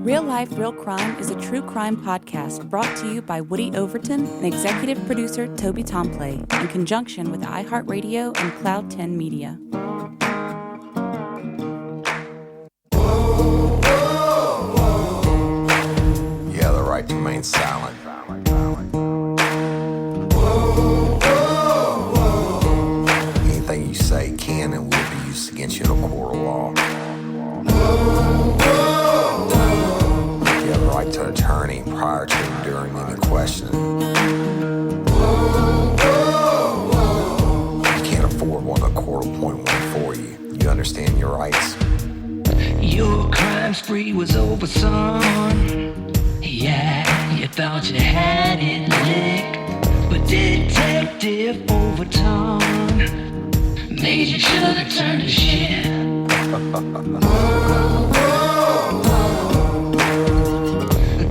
Real Life, Real Crime is a true crime podcast brought to you by Woody Overton and executive producer Toby Tomplay in conjunction with iHeartRadio and Cloud 10 Media. You have the right to remain silent. Anything you say can and will be used against you in a court of law. You have the right to an attorney prior to and during any questioning. You can't afford one, the court will appoint one for you. You understand your rights? Your crime spree was over, son. Yeah, you thought you had it licked, but Detective Overton made you should have turned to shit.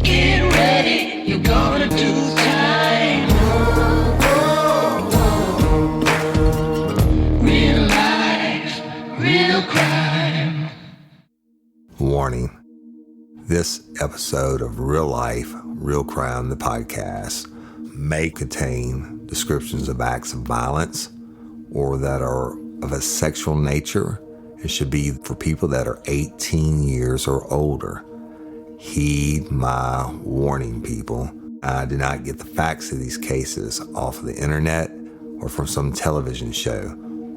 Get ready, you're gonna do time. Real life, real crime. Warning. This episode of Real Life, Real Crime, the podcast, may contain descriptions of acts of violence or that are of a sexual nature. It should be for people that are 18 years or older. Heed my warning, people. I did not get the facts of these cases off of the internet or from some television show.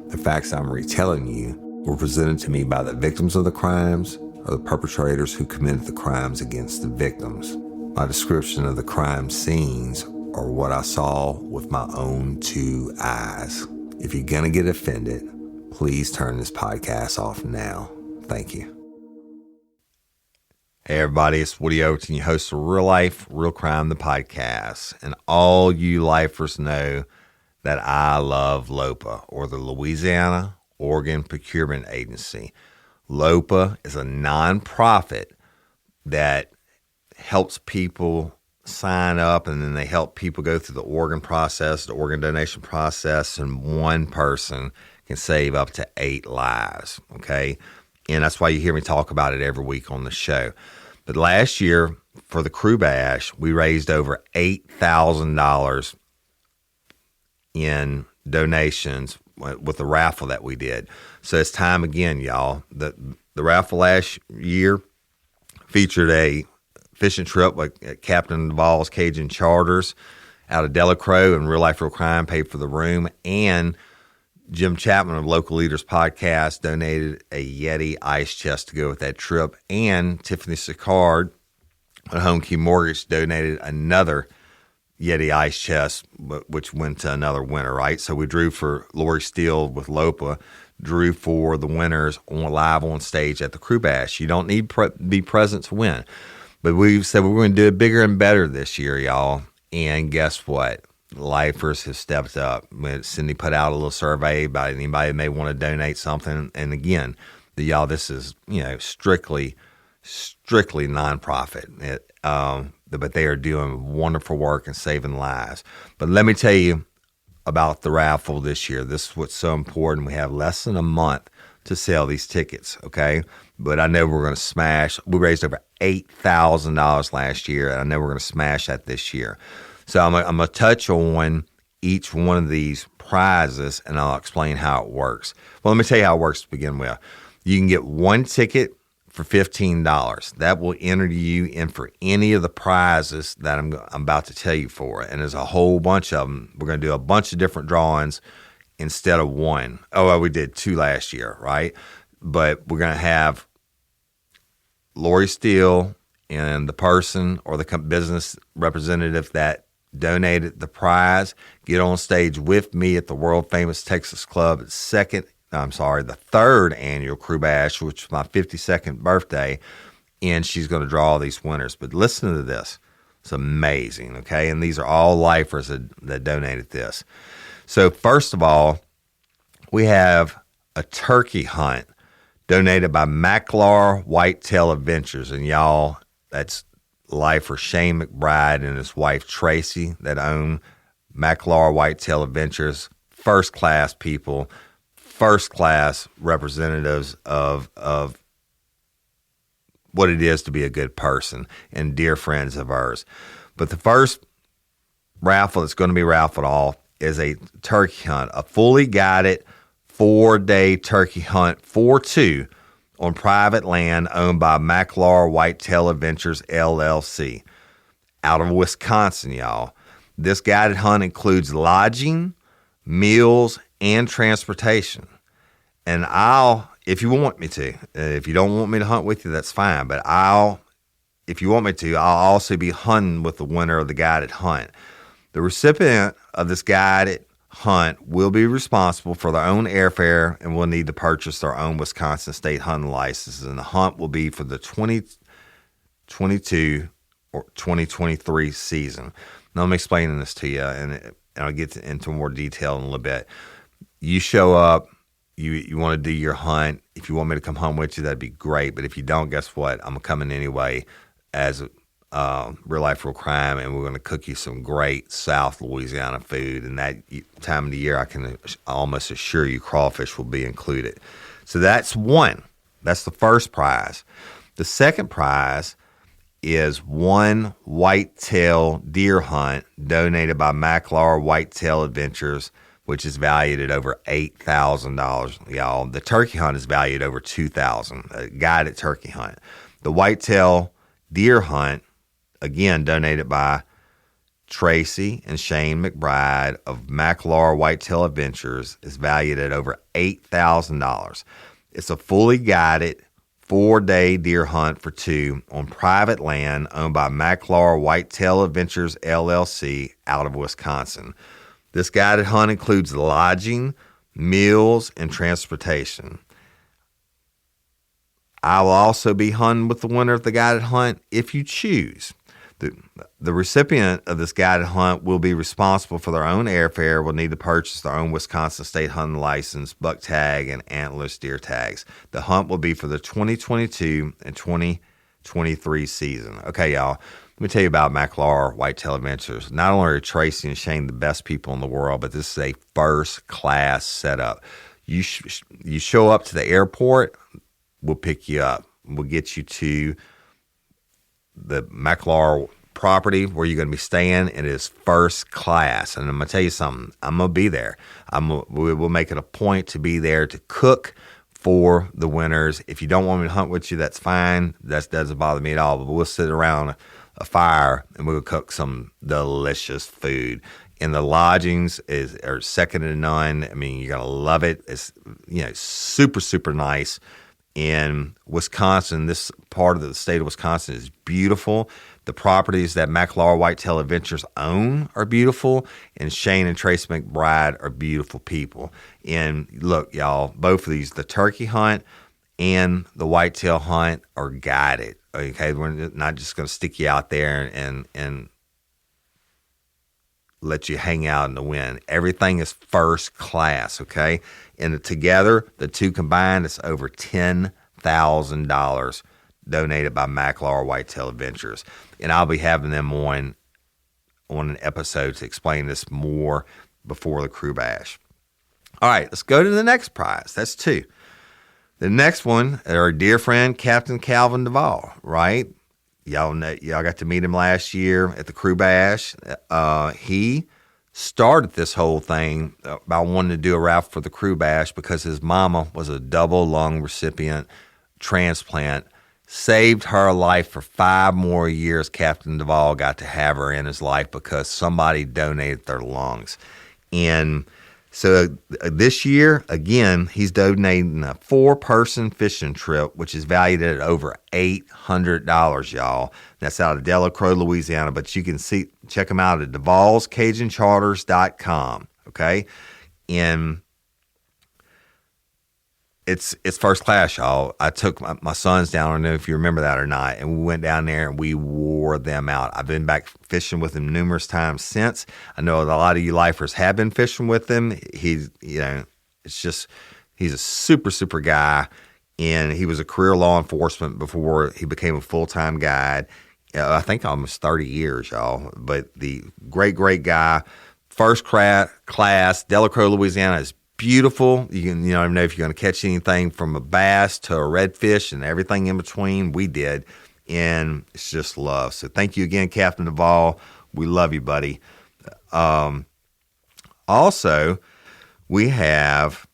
The facts I'm retelling you were presented to me by the victims of the crimes or the perpetrators who committed the crimes against the victims. My description of the crime scenes are what I saw with my own two eyes. If you're gonna get offended, please turn this podcast off now. Thank you. Hey everybody, it's Woody Overton, your host of Real Life, Real Crime, the podcast. And all you lifers know that I love Lopa, or the Louisiana Organ Procurement Agency. Lopa is a nonprofit that helps people sign up, and then they help people go through the organ process, the organ donation process, and one person can save up to 8 lives, okay? And that's why you hear me talk about it every week on the show. But last year, for the KREWE BASH, we raised over $8,000 in donations with the raffle that we did. So it's time again, y'all. The raffle last year featured a fishing trip with Captain Duvall's Cajun Charters out of Delacroix, and Real Life, Real Crime paid for the room. And Jim Chapman of Local Leaders Podcast donated a Yeti ice chest to go with that trip. And Tiffany Sicard at Home Key Mortgage donated another Yeti ice chest, which went to another winner, right? So we drew for Lori Steele with Lopa, drew for the winners live on stage at the KREWE BASH. You don't need be present to win. But we said we're going to do it bigger and better this year, y'all. And guess what? Lifers have stepped up. Cindy put out a little survey about anybody that may want to donate something. And again, y'all, this is, strictly nonprofit. But they are doing wonderful work and saving lives. But let me tell you about the raffle this year. This is what's so important. We have less than a month to sell these tickets, okay? But I know we're going to smash. We raised over $8,000 last year, and I know we're going to smash that this year. So I'm going to touch on each one of these prizes, and I'll explain how it works. Well, let me tell you how it works to begin with. You can get one ticket for $15. That will enter you in for any of the prizes that I'm about to tell you for. And there's a whole bunch of them. We're going to do a bunch of different drawings instead of one. Oh, well, we did 2 last year, right? But we're going to have Lori Steele and the person or the business representative that donated the prize get on stage with me at the world famous Texas Club at the 3rd annual KREWE BASH, which is my 52nd birthday, and she's going to draw all these winners. But listen to this. It's amazing, okay? And these are all lifers that donated this. So first of all, we have a turkey hunt donated by McLaurin Whitetail Adventures. And y'all, that's lifer Shane McBride and his wife Tracy that own McLaurin Whitetail Adventures. First class people, first class representatives of what it is to be a good person and dear friends of ours. But the first raffle that's going to be raffled off is a turkey hunt, a fully guided 4-day turkey hunt for two on private land owned by McLaurin Whitetail Adventures, LLC, out of Wisconsin, y'all. This guided hunt includes lodging, meals, and transportation. And if you want me to, if you don't want me to hunt with you, that's fine. But if you want me to, I'll also be hunting with the winner of the guided hunt. The recipient of this guided hunt will be responsible for their own airfare and will need to purchase their own Wisconsin state hunting licenses. And the hunt will be for the 2022 or 2023 season. Now I'm explaining this to you, and I'll get into more detail in a little bit. You show up, you want to do your hunt. If you want me to come hunt with you, that'd be great. But if you don't, guess what? I'm coming anyway as Real Life Real Crime, and we're going to cook you some great South Louisiana food. And that time of the year, I can almost assure you crawfish will be included. So that's one. That's the first prize. The second prize is one whitetail deer hunt donated by McLaurin Whitetail Adventures, which is valued at over $8,000, y'all. The turkey hunt is valued over $2,000, a guided turkey hunt. The whitetail deer hunt, again, donated by Tracy and Shane McBride of McLaurin Whitetail Adventures, is valued at over $8,000. It's a fully guided 4-day deer hunt for two on private land owned by McLaurin Whitetail Adventures, LLC, out of Wisconsin. This guided hunt includes lodging, meals, and transportation. I will also be hunting with the winner of the guided hunt if you choose. The recipient of this guided hunt will be responsible for their own airfare, will need to purchase their own Wisconsin state hunting license, buck tag, and antlerless deer tags. The hunt will be for the 2022 and 2023 season. Okay, y'all, let me tell you about McLaurin Whitetail Adventures. Not only are Tracy and Shane the best people in the world, but this is a first-class setup. You show up to the airport, we'll pick you up. We'll get you to the McLaurin property where you're going to be staying. It is first class. And I'm going to tell you something. I'm going to be there. We'll make it a point to be there to cook for the winners. If you don't want me to hunt with you, that's fine. That doesn't bother me at all. But we'll sit around a fire and we'll cook some delicious food. And the lodgings are second to none. I mean, you're going to love it. It's super, super nice. In Wisconsin, this part of the state of Wisconsin is beautiful. The properties that McLaurin Whitetail Adventures own are beautiful, and Shane and Trace McBride are beautiful people. And look, y'all, both of these, the turkey hunt and the whitetail hunt, are guided. Okay, we're not just going to stick you out there and let you hang out in the wind. Everything is first class, okay? And together, the two combined, it's over $10,000 donated by McLaurin Whitetail Adventures. And I'll be having them on an episode to explain this more before the KREWE Bash. All right, let's go to the next prize. That's two. The next one, our dear friend, Captain Calvin Duvall, right? Y'all got to meet him last year at the KREWE Bash. He started this whole thing by wanting to do a raffle for the KREWE Bash because his mama was a double lung recipient transplant. Saved her life for 5 more years. Captain Duvall got to have her in his life because somebody donated their lungs. And so this year, again, he's donating a 4-person fishing trip, which is valued at over $800, y'all. That's out of Delacroix, Louisiana. But you can check them out at DuvallsCajunCharters.com, okay? And it's first class, y'all. I took my sons down. I don't know if you remember that or not. And we went down there and we wore them out. I've been back fishing with him numerous times since. I know a lot of you lifers have been fishing with him. He's a super, super guy. And he was a career law enforcement before he became a full-time guide. I think almost 30 years, y'all. But the great, great guy, first class, Delacroix, Louisiana is beautiful. You can, never know if you're going to catch anything from a bass to a redfish and everything in between. We did, and it's just love. So thank you again, Captain Duvall. We love you, buddy. Also, we have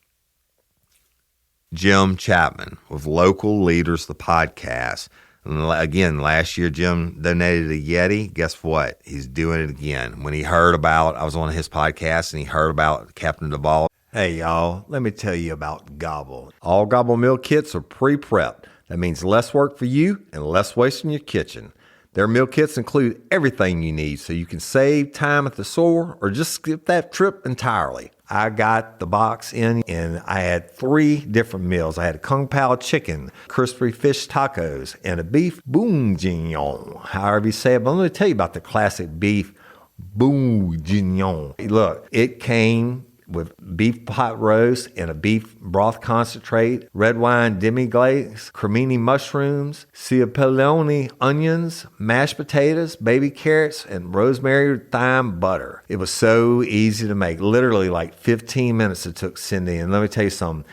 Jim Chapman with Local Leaders, the podcast. And again, last year, Jim donated a Yeti. Guess what? He's doing it again. When he heard about, I was on his podcast, and he heard about Captain Duvall. Hey, y'all, let me tell you about Gobble. All Gobble meal kits are pre-prepped. That means less work for you and less waste in your kitchen. Their meal kits include everything you need so you can save time at the store or just skip that trip entirely. I got the box in and I had 3 different meals. I had a Kung Pao chicken, crispy fish tacos, and a beef bourguignon, however you say it. But let me tell you about the classic beef bourguignon. Look, it came with beef pot roast and a beef broth concentrate, red wine demi-glaze, cremini mushrooms, cipollone onions, mashed potatoes, baby carrots, and rosemary thyme butter. It was so easy to make. Literally like 15 minutes it took Cindy. And let me tell you something,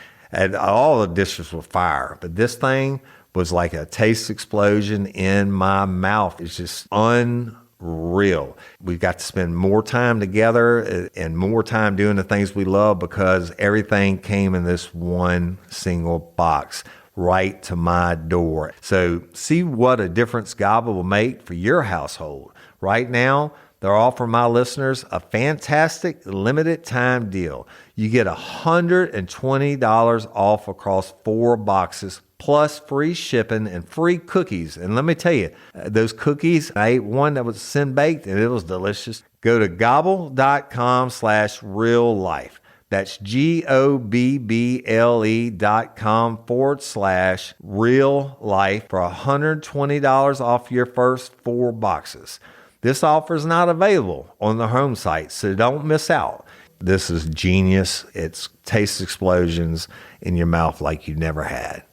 all the dishes were fire, but this thing was like a taste explosion in my mouth. It's just unreal. We've got to spend more time together and more time doing the things we love because everything came in this one single box right to my door. So see what a difference Gobble will make for your household. Right now, they're offering my listeners a fantastic limited time deal. You get $120 off across 4 boxes plus free shipping and free cookies. And let me tell you, those cookies, I ate one that was sin baked and it was delicious. Go to gobble.com/reallife. That's GOBBLE.com/real-life for $120 off your first 4 boxes. This offer is not available on the home site, so don't miss out. This is genius. It's taste explosions in your mouth like you never had.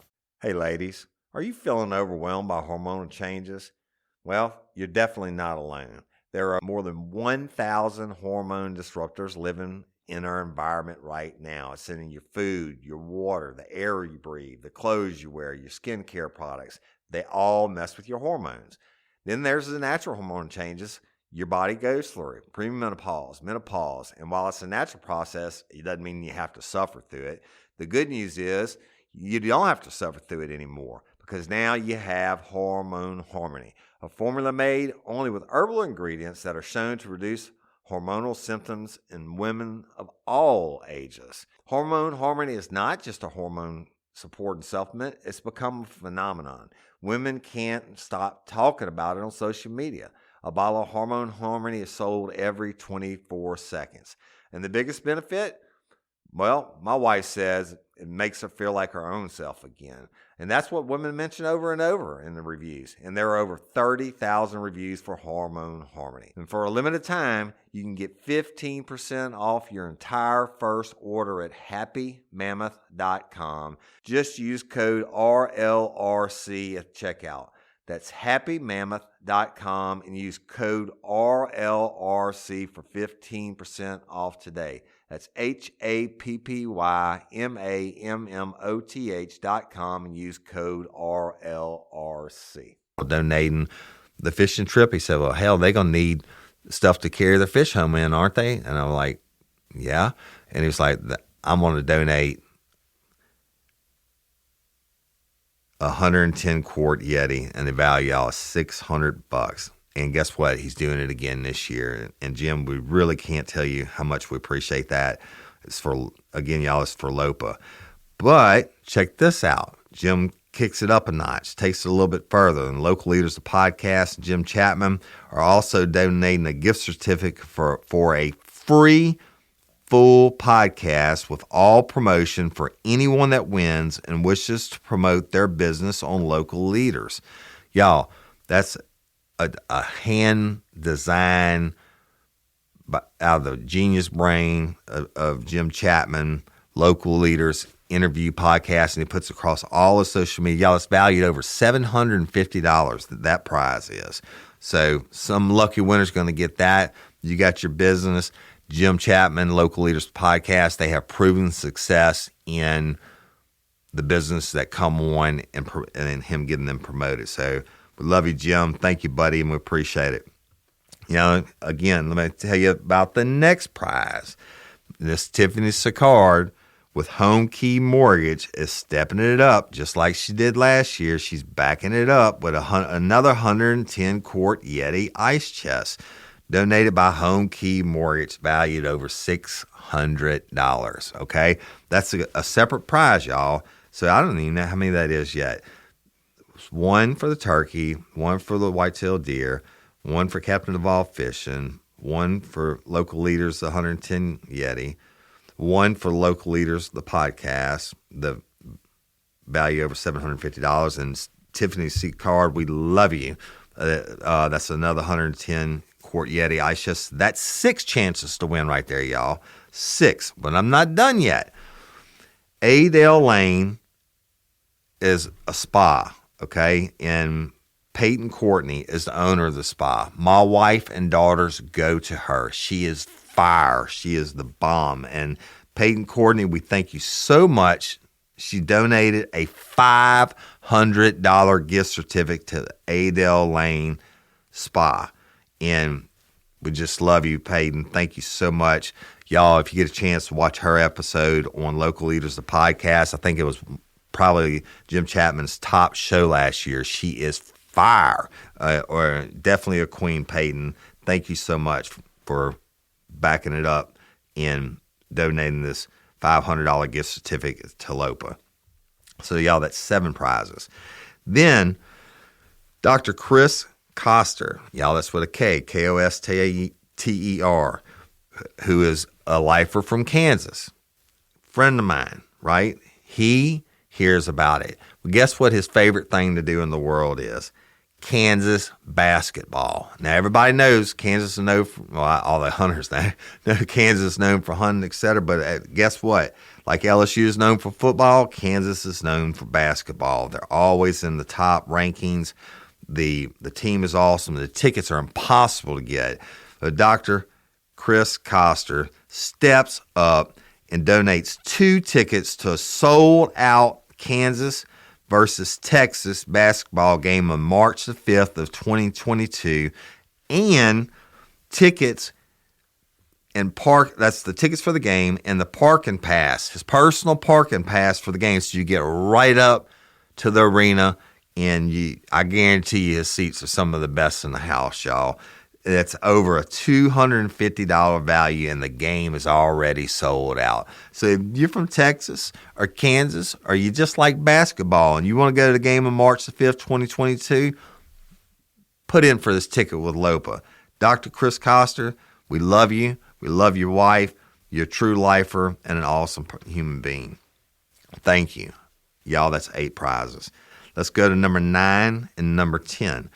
Hey ladies, are you feeling overwhelmed by hormonal changes? Well, you're definitely not alone. There are more than 1,000 hormone disruptors living in our environment right now. It's in your food, your water, the air you breathe, the clothes you wear, your skincare products. They all mess with your hormones. Then there's the natural hormone changes your body goes through, premenopause, menopause. And while it's a natural process, it doesn't mean you have to suffer through it. The good news is you don't have to suffer through it anymore because now you have Hormone Harmony, a formula made only with herbal ingredients that are shown to reduce hormonal symptoms in women of all ages. Hormone Harmony is not just a hormone support and supplement. It's become a phenomenon. Women can't stop talking about it on social media. A bottle of Hormone Harmony is sold every 24 seconds. And the biggest benefit? Well, my wife says it makes her feel like her own self again. And that's what women mention over and over in the reviews. And there are over 30,000 reviews for Hormone Harmony. And for a limited time, you can get 15% off your entire first order at happymammoth.com. Just use code RLRC at checkout. That's happymammoth.com and use code RLRC for 15% off today. That's happymammoth.com and use code RLRC. Donating the fishing trip, he said, well, hell, they're going to need stuff to carry their fish home in, aren't they? And I'm like, yeah. And he was like, I'm going to donate 110 quart Yeti, and the value y'all is $600. And guess what? He's doing it again this year. And Jim, we really can't tell you how much we appreciate that. It's for, again, y'all, it's for Lopa. But check this out. Jim kicks it up a notch, takes it a little bit further. And Local Leaders, the podcast, Jim Chapman are also donating a gift certificate for a free full podcast with all promotion for anyone that wins and wishes to promote their business on Local Leaders. Y'all, that's a hand design out of the genius brain of Jim Chapman, Local Leaders interview podcast, and he puts across all his social media. Y'all, it's valued over $750 that prize is. So some lucky winner's going to get that. You got your business. Jim Chapman, Local Leaders Podcast, they have proven success in the business that come on and him getting them promoted. So we love you, Jim. Thank you, buddy, and we appreciate it. Again, let me tell you about the next prize. This Tiffany Sicard with Home Key Mortgage is stepping it up just like she did last year. She's backing it up with another 110-quart Yeti ice chest donated by Home Key Mortgage, valued over $600. Okay, that's a separate prize, y'all. So I don't even know how many that is yet. One for the turkey, one for the white-tailed deer, one for Captain Evolved Fishing, one for Local Leaders, the 110 Yeti, one for Local Leaders, the podcast, the value over $750, and Tiffany Sicard, we love you. That's another 110-quart Yeti ice chest. That's 6 chances to win right there, y'all. 6, but I'm not done yet. Adele Lane is a spa, okay, and Peyton Courtney is the owner of the spa. My wife and daughters go to her. She is fire. She is the bomb. And Peyton Courtney, we thank you so much. She donated a $500 gift certificate to Adele Lane Spa. And we just love you, Peyton. Thank you so much. Y'all, if you get a chance to watch her episode on Local Leaders, the podcast, I think it was probably Jim Chapman's top show last year. She is fire, or definitely a queen, Peyton. Thank you so much for backing it up and donating this $500 gift certificate to Lopa. So, y'all, that's 7 prizes. Then, Dr. Chris Koster, y'all, that's with a K, Koster, who is a lifer from Kansas, friend of mine, right? He hears about it. Well, guess what his favorite thing to do in the world is? Kansas basketball. Now, everybody knows Kansas is known for, well, all the hunters know Kansas is known for hunting, etc. But guess what? Like LSU is known for football, Kansas is known for basketball. They're always in the top rankings. The team is awesome. The tickets are impossible to get. Dr. Chris Koster steps up and donates 2 tickets to a sold-out Kansas versus Texas basketball game on March the 5th of 2022, and tickets and that's the tickets for the game and the parking pass, his personal parking pass for the game, so you get right up to the arena, and I guarantee you his seats are some of the best in the house, y'all. It's over a $250 value, and the game is already sold out. So if you're from Texas or Kansas, or you just like basketball and you want to go to the game on March the 5th, 2022, put in for this ticket with Lopa. Dr. Chris Koster, we love you. We love your wife. You're a true lifer and an awesome human being. Thank you. Y'all, that's 8 prizes. Let's go to number 9 and number 10.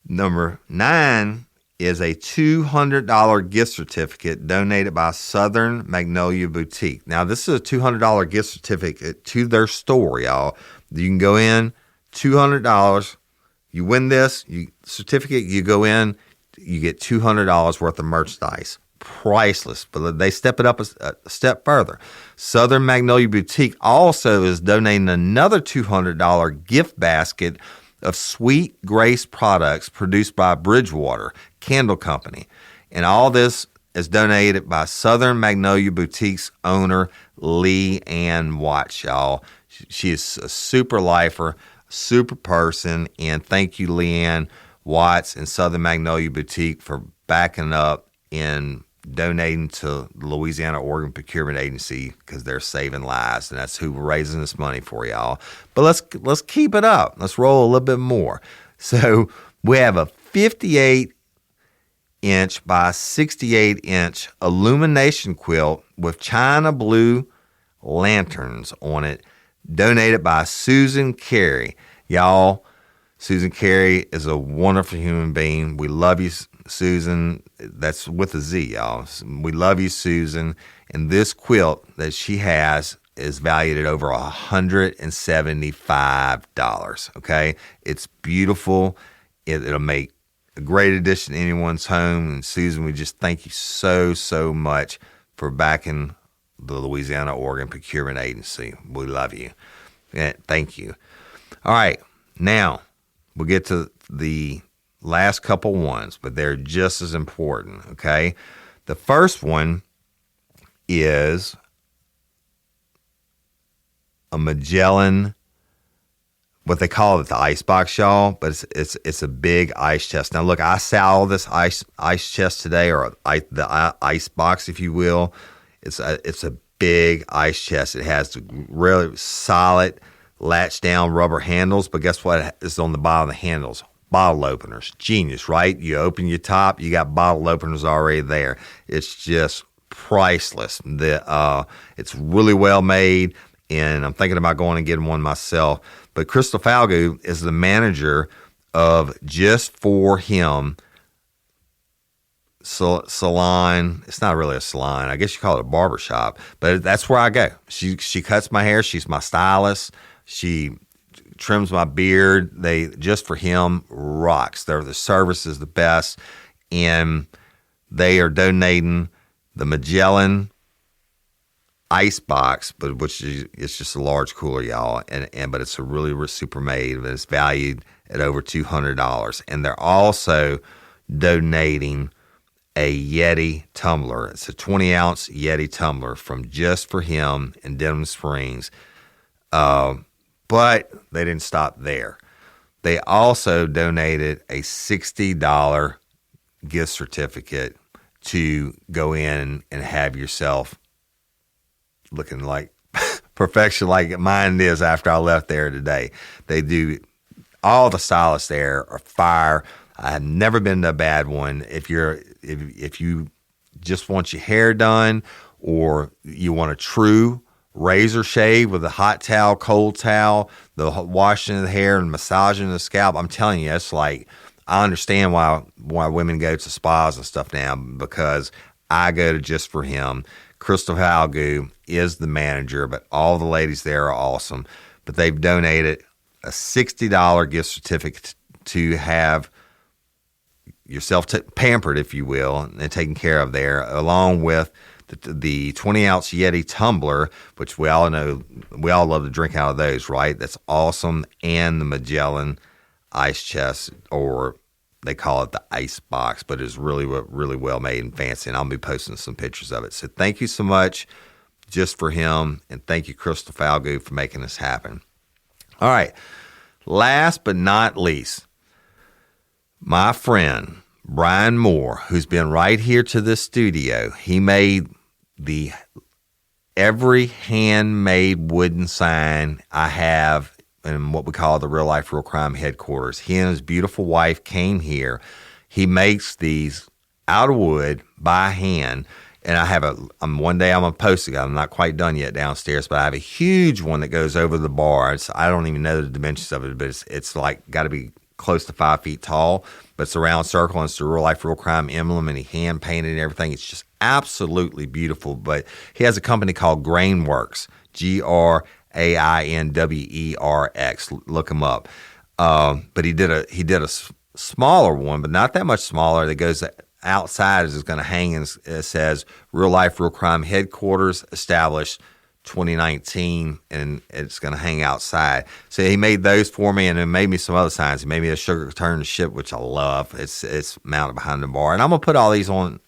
Number 9 is a $200 gift certificate donated by Southern Magnolia Boutique. Now, this is a $200 gift certificate to their store, y'all. You can go in, $200. You win this certificate, you go in, you get $200 worth of merchandise. Priceless, but they step it up a step further. Southern Magnolia Boutique also is donating another $200 gift basket of Sweet Grace products produced by Bridgewater Candle Company. And all this is donated by Southern Magnolia Boutique's owner, Lee Ann Watts, y'all. She is a super lifer, super person, and thank you, Lee Ann Watts and Southern Magnolia Boutique, for backing up and donating to the Louisiana Organ Procurement Agency, because they're saving lives, and that's who we're raising this money for, y'all. But let's keep it up. Let's roll a little bit more. So we have a 58-inch by 68-inch illumination quilt with China blue lanterns on it, donated by Susan Carey. Y'all, Susan Carey is a wonderful human being. We love you, Susan. That's with a Z, y'all. We love you, Susan. And this quilt that she has is valued at over $175. Okay, it's beautiful. It'll make a great addition to anyone's home. And Susan, we just thank you so, so much for backing the Louisiana Organ Procurement Agency. We love you. Yeah, thank you. All right, now we'll get to the last couple ones, but they're just as important, okay? The first one is a Magellan, what they call it, the ice box, y'all, but it's a big ice chest. Now, look, I saw this ice chest today, or the ice box, if you will. It's a big ice chest. It has really solid latch down rubber handles, but guess what is on the bottom of the handles? Bottle openers. Genius, right? You open your top, you got bottle openers already there. It's just priceless. It's really well made, and I'm thinking about going and getting one myself. But Crystal Falgout is the manager of Just For Him salon. It's not really a salon. I guess you call it a barber shop, but that's where I go. She cuts my hair. She's my stylist. She trims my beard. They Just For Him rocks. The service is the best, and they are donating the Magellan ice box, but which is, it's just a large cooler, y'all, but it's a really super made, and it's valued at over $200. And they're also donating a Yeti tumbler. It's a 20-ounce Yeti tumbler from Just For Him in Denham Springs. But they didn't stop there. They also donated a $60 gift certificate to go in and have yourself looking like perfection, like mine is after I left there today. They do, all the stylists there are fire. I have never been to a bad one. If you just want your hair done, or you want a true razor shave with a hot towel, cold towel, the washing of the hair and massaging the scalp, I'm telling you, it's like, I understand why women go to spas and stuff now, because I go to Just For Him. Crystal Falgout is the manager, but all the ladies there are awesome. But they've donated a $60 gift certificate to have yourself pampered, if you will, and taken care of there, along with the 20-ounce Yeti tumbler, which we all know, we all love to drink out of those, right? That's awesome. And the Magellan ice chest, or they call it the ice box, but it's really, really well made and fancy, and I'll be posting some pictures of it. So thank you so much, Just For Him, and thank you, Crystal Falgout, for making this happen. All right, last but not least, my friend Brian Moore, who's been right here to this studio. He made every handmade wooden sign I have in what we call the Real Life Real Crime headquarters. He and his beautiful wife came here. He makes these out of wood by hand, and I have one day I'm going to post it. I'm not quite done yet downstairs, but I have a huge one that goes over the bar. I don't even know the dimensions of it, but it's like got to be close to 5 feet tall, but it's a round circle, and it's the Real Life Real Crime emblem, and he hand painted and everything. It's just absolutely beautiful. But he has a company called Grainworks, GRAINWERX. Look him up. But he did a smaller one, but not that much smaller, that goes outside. Is going to hang, and it says Real Life Real Crime Headquarters, established 2019, and it's going to hang outside. So he made those for me, and then made me some other signs. He made me a sugar turn ship, which I love. It's mounted behind the bar, and I'm gonna put all these on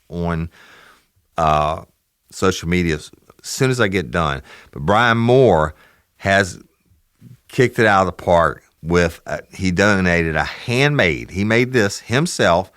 social media as soon as I get done. But Brian Moore has kicked it out of the park with he donated a handmade. He made this himself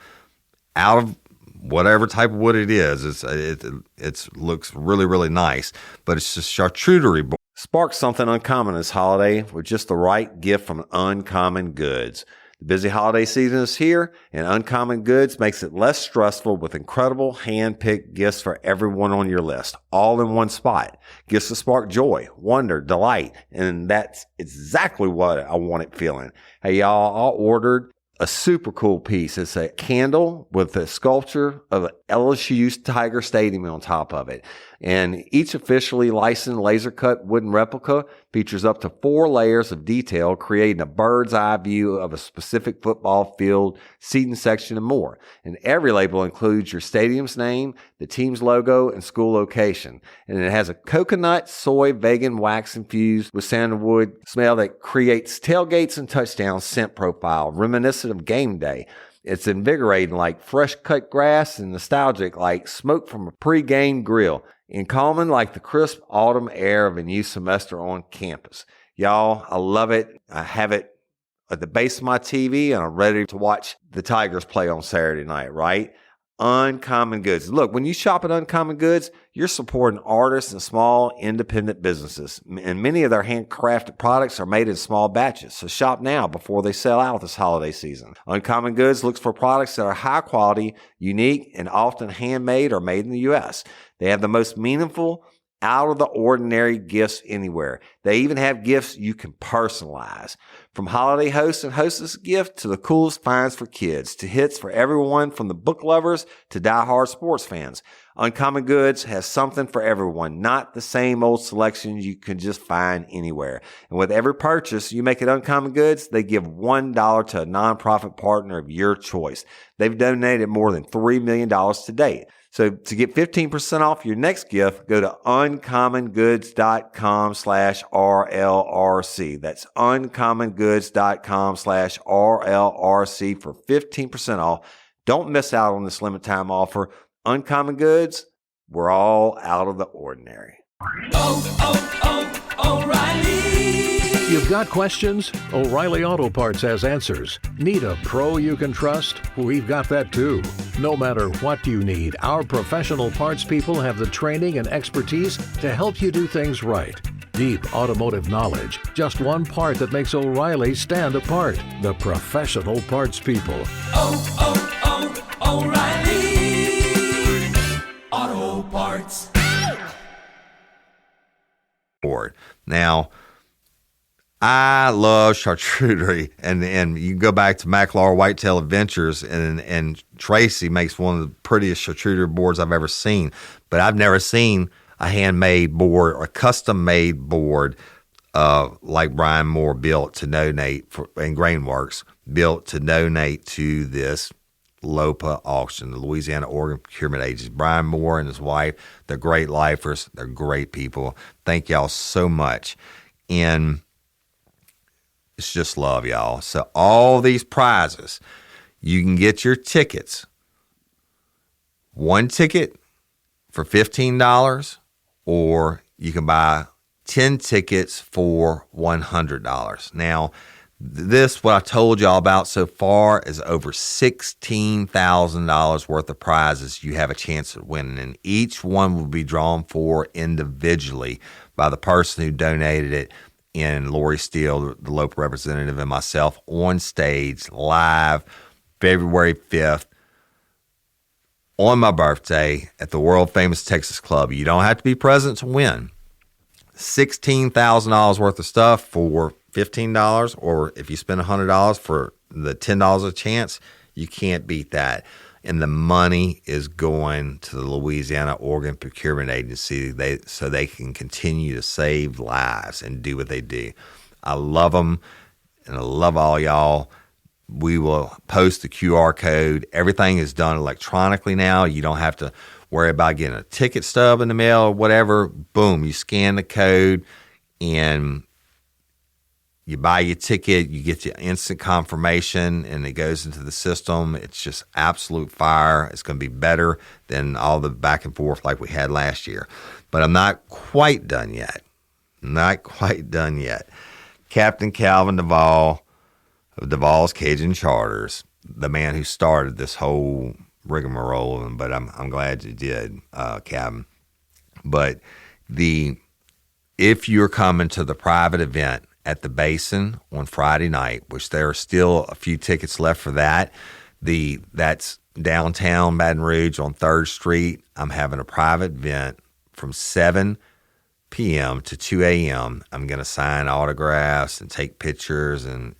out of whatever type of wood it is. It looks really, really nice, but it's just charcuterie board. Spark something uncommon this holiday with just the right gift from Uncommon Goods. The busy holiday season is here, and Uncommon Goods makes it less stressful with incredible hand-picked gifts for everyone on your list, all in one spot. Gifts to spark joy, wonder, delight, and that's exactly what I wanted feeling. Hey, y'all, I ordered a super cool piece. It's a candle with a sculpture of LSU's Tiger Stadium on top of it. And each officially licensed laser-cut wooden replica features up to 4 layers of detail, creating a bird's eye view of a specific football field, seating section, and more. And every label includes your stadium's name, the team's logo, and school location. And it has a coconut, soy, vegan wax infused with sandalwood smell that creates tailgates and touchdown scent profile, reminiscent of game day. It's invigorating like fresh cut grass and nostalgic like smoke from a pre-game grill, and calming like the crisp autumn air of a new semester on campus. Y'all, I love it. I have it at the base of my TV, and I'm ready to watch the Tigers play on Saturday night, right? Uncommon Goods. Look, when you shop at Uncommon Goods, you're supporting artists and small independent businesses. And many of their handcrafted products are made in small batches. So shop now before they sell out this holiday season. Uncommon Goods looks for products that are high quality, unique, and often handmade or made in the U.S. They have the most meaningful, out of the ordinary gifts anywhere. They even have gifts you can personalize. From holiday hosts and hostess gift to the coolest finds for kids, to hits for everyone from the book lovers to diehard sports fans. Uncommon Goods has something for everyone, not the same old selections you can just find anywhere. And with every purchase you make at Uncommon Goods, they give $1 to a nonprofit partner of your choice. They've donated more than $3 million to date. So to get 15% off your next gift, go to uncommongoods.com/RLRC. That's uncommongoods.com/RLRC for 15% off. Don't miss out on this limited time offer. Uncommon Goods, we're all out of the ordinary. O'Reilly. You've got questions? O'Reilly Auto Parts has answers. Need a pro you can trust? We've got that too. No matter what you need, our professional parts people have the training and expertise to help you do things right. Deep automotive knowledge. Just one part that makes O'Reilly stand apart. The professional parts people. O'Reilly Auto Parts. Now, I love charcuterie, and you can go back to McLaurin Whitetail Adventures, and Tracy makes one of the prettiest charcuterie boards I've ever seen. But I've never seen a handmade board or a custom-made board like Brian Moore built to donate, and Grainworks built to donate to this Lopa auction, the Louisiana Organ Procurement Agency. Brian Moore and his wife, they're great lifers. They're great people. Thank y'all so much. And it's just love, y'all. So all these prizes, you can get your tickets. One ticket for $15, or you can buy 10 tickets for $100. Now, what I told y'all about so far is over $16,000 worth of prizes you have a chance of winning, and each one will be drawn for individually by the person who donated it, in Lori Steele, the local representative, and myself on stage live February 5th on my birthday at the world famous Texas Club. You don't have to be present to win. $16,000 worth of stuff for $15, or if you spend $100 for the $10 a chance, you can't beat that. And the money is going to the Louisiana Organ Procurement Agency so they can continue to save lives and do what they do. I love them, and I love all y'all. We will post the QR code. Everything is done electronically now. You don't have to worry about getting a ticket stub in the mail or whatever. Boom, you scan the code, and you buy your ticket, you get your instant confirmation, and it goes into the system. It's just absolute fire. It's going to be better than all the back and forth like we had last year. But I'm not quite done yet. Captain Calvin Duvall of Duvall's Cajun Charters, the man who started this whole rigmarole, but I'm glad you did, Calvin. But if you're coming to the private event at the Basin on Friday night, which there are still a few tickets left for that. That's downtown Baton Rouge on 3rd Street. I'm having a private event from 7 p.m. to 2 a.m. I'm going to sign autographs and take pictures and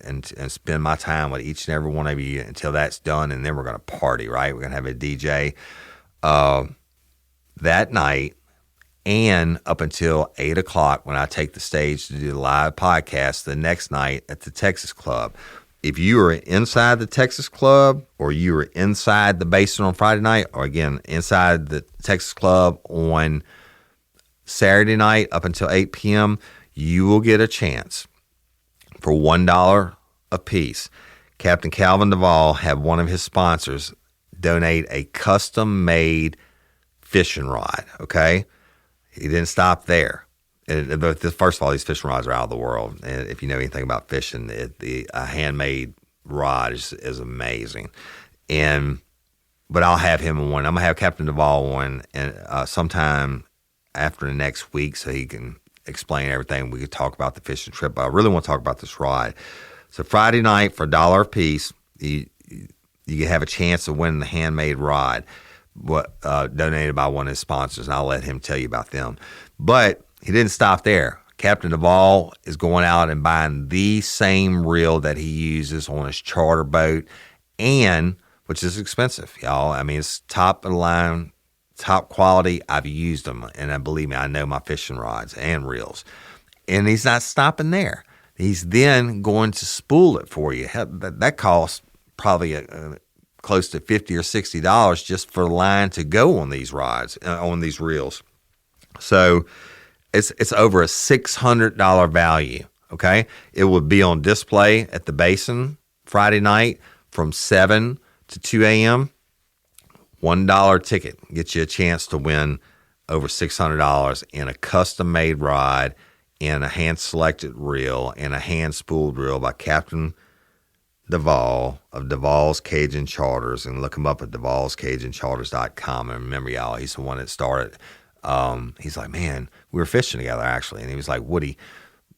spend my time with each and every one of you until that's done, and then we're going to party, right? We're going to have a DJ that night, and up until 8 o'clock when I take the stage to do the live podcast the next night at the Texas Club. If you are inside the Texas Club, or you are inside the Basin on Friday night, or again, inside the Texas Club on Saturday night up until 8 p.m., you will get a chance for $1 a piece. Captain Calvin Duvall had one of his sponsors donate a custom-made fishing rod, okay? He didn't stop there. First of all, these fishing rods are out of the world. And if you know anything about fishing, a handmade rod is amazing. But I'll have him one. I'm going to have Captain Duvall one and sometime after the next week so he can explain everything. We could talk about the fishing trip, but I really want to talk about this rod. So Friday night for $1 a piece, you have a chance of winning the handmade rod donated by one of his sponsors, and I'll let him tell you about them. But he didn't stop there. Captain Duvall is going out and buying the same reel that he uses on his charter boat, and which is expensive, y'all. I mean, it's top of the line, top quality. I've used them, and believe me, I know my fishing rods and reels. And he's not stopping there. He's then going to spool it for you. That costs probably close to $50 or $60 just for the line to go on these rods, on these reels. So it's over a $600 value, okay? It will be on display at the Basin Friday night from 7 to 2 a.m. $1 ticket gets you a chance to win over $600 in a custom-made rod, in a hand-selected reel, and a hand-spooled reel by Captain Duvall of Duvall's Cajun Charters, and look him up at duvallscajuncharters.com. And remember, y'all, he's the one that started. He's like, man, we were fishing together, actually. And he was like, Woody,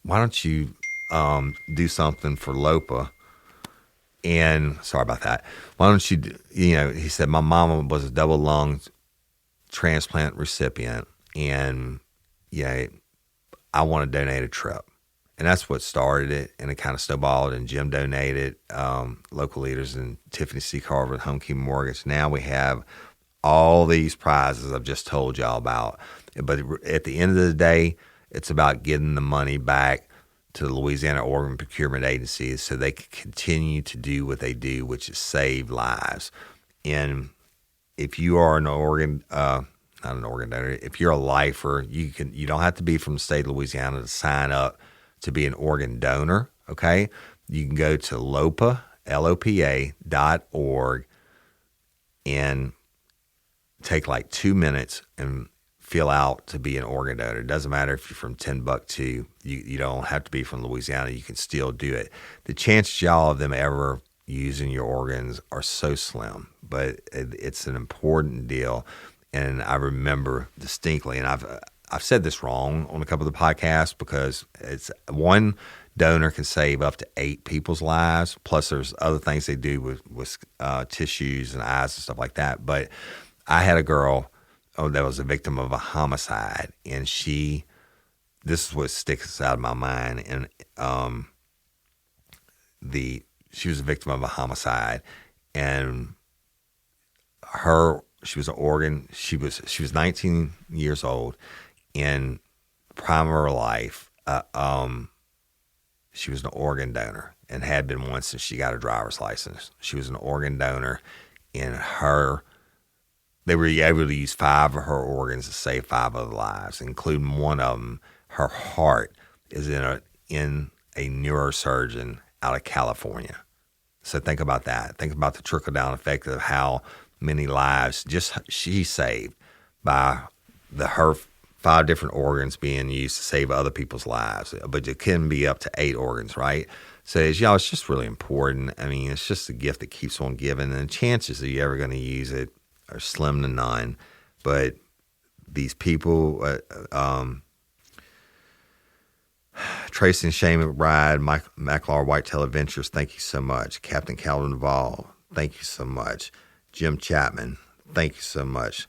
why don't you do something for Lopa? And sorry about that. Why don't you, he said, my mama was a double lung transplant recipient, and I want to donate a trip. And that's what started it, and it kind of snowballed, and Jim donated, local leaders, and Tiffany C. Carver at Home Key Mortgage. Now we have all these prizes I've just told y'all about. But at the end of the day, it's about getting the money back to the Louisiana Organ Procurement Agency so they can continue to do what they do, which is save lives. And if you are not an organ donor, if you're a lifer, you don't have to be from the state of Louisiana to sign up to be an organ donor, okay? You can go to Lopa, LOPA.org, and take like 2 minutes and fill out to be an organ donor. It doesn't matter if you're from Timbuktu. You don't have to be from Louisiana. You can still do it. The chances, y'all, of them ever using your organs are so slim, but it's an important deal. And I remember distinctly, and I've said this wrong on a couple of the podcasts, because it's one donor can save up to 8 people's lives. Plus, there's other things they do with tissues and eyes and stuff like that. But I had a girl that was a victim of a homicide, and this is what sticks out of my mind. And she was a victim of a homicide, and she was an organ. She was 19 years old. In the prime of her life, she was an organ donor and had been once since she got her driver's license. She was an organ donor, and they were able to use 5 of her organs to save 5 other lives, including one of them. Her heart is in a neurosurgeon out of California. So think about that. Think about the trickle-down effect of how many lives just she saved by her 5 different organs being used to save other people's lives. But it can be up to 8 organs, right? So, it's just really important. I mean, it's just a gift that keeps on giving, and the chances that you're ever going to use it are slim to none. But these people, Tracy and Shane McBride, McLaurin Whitetail Adventures, thank you so much. Captain Calvin Duvall, thank you so much. Jim Chapman, thank you so much.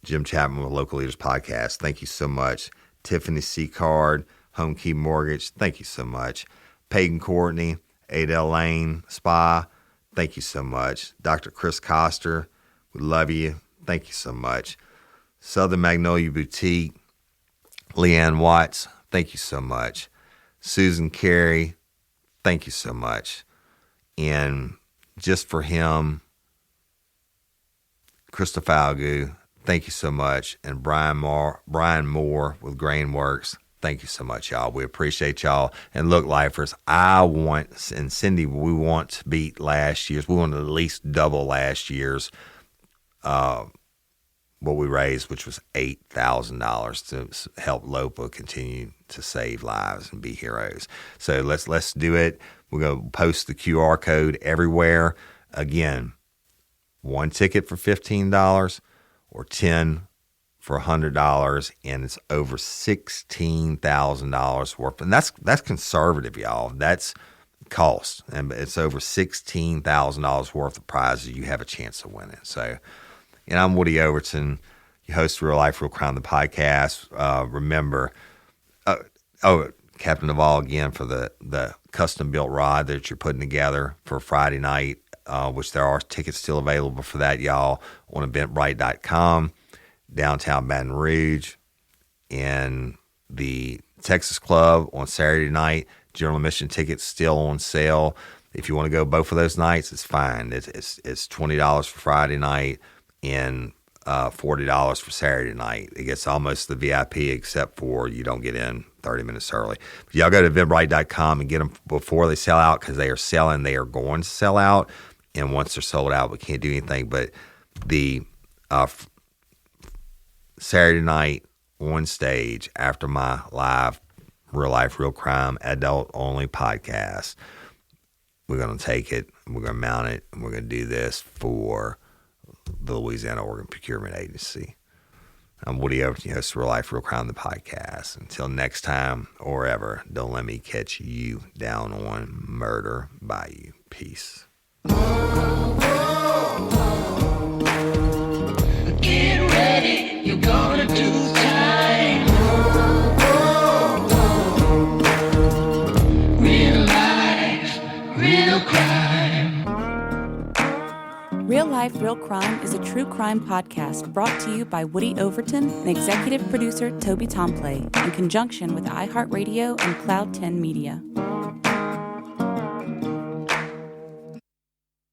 Jim Chapman with Local Leaders Podcast, thank you so much. Tiffany C. Card, Home Key Mortgage, thank you so much. Peyton Courtney, Adele Lane Spa, thank you so much. Dr. Chris Coster, we love you. thank you so much. Southern Magnolia Boutique, Leanne Watts, thank you so much. Susan Carey, thank you so much. And Just for Him, Krista Falgu, thank you so much. And Brian Moore with Grainworks, thank you so much, y'all. We appreciate y'all. And look, lifers, and Cindy, we want to beat last year's. We want to at least double last year's what we raised, which was $8,000 to help Lopa continue to save lives and be heroes. So let's do it. We're going to post the QR code everywhere. Again, 1 ticket for $15 or 10 for $100, and it's over $16,000 worth. And that's conservative, y'all. That's cost, and it's over $16,000 worth of prizes you have a chance of winning. So, and I'm Woody Overton, your host of Real Life, Real Crime, the podcast. Remember, Captain Duvall again for the custom built rod that you're putting together for Friday night, which there are tickets still available for that, y'all, on eventbrite.com, downtown Baton Rouge, and the Texas Club on Saturday night. General admission tickets still on sale. If you want to go both of those nights, it's fine. It's $20 for Friday night and $40 for Saturday night. It gets almost the VIP, except for you don't get in 30 minutes early. But y'all go to eventbrite.com and get them before they sell out, because they are selling. They are going to sell out, and once they're sold out, we can't do anything. But the Saturday night on stage after my live Real Life, Real Crime, adult-only podcast, we're going to take it, and we're going to mount it, and we're going to do this for the Louisiana Organ Procurement Agency. I'm Woody Overton, host of Real Life, Real Crime, the podcast. Until next time or ever, don't let me catch you down on Murder Bayou. Peace. Get ready, you're gonna do time. Real life, real crime. Real Life, Real Crime is a true crime podcast brought to you by Woody Overton and executive producer Toby Tomplay in conjunction with iHeartRadio and Cloud 10 Media.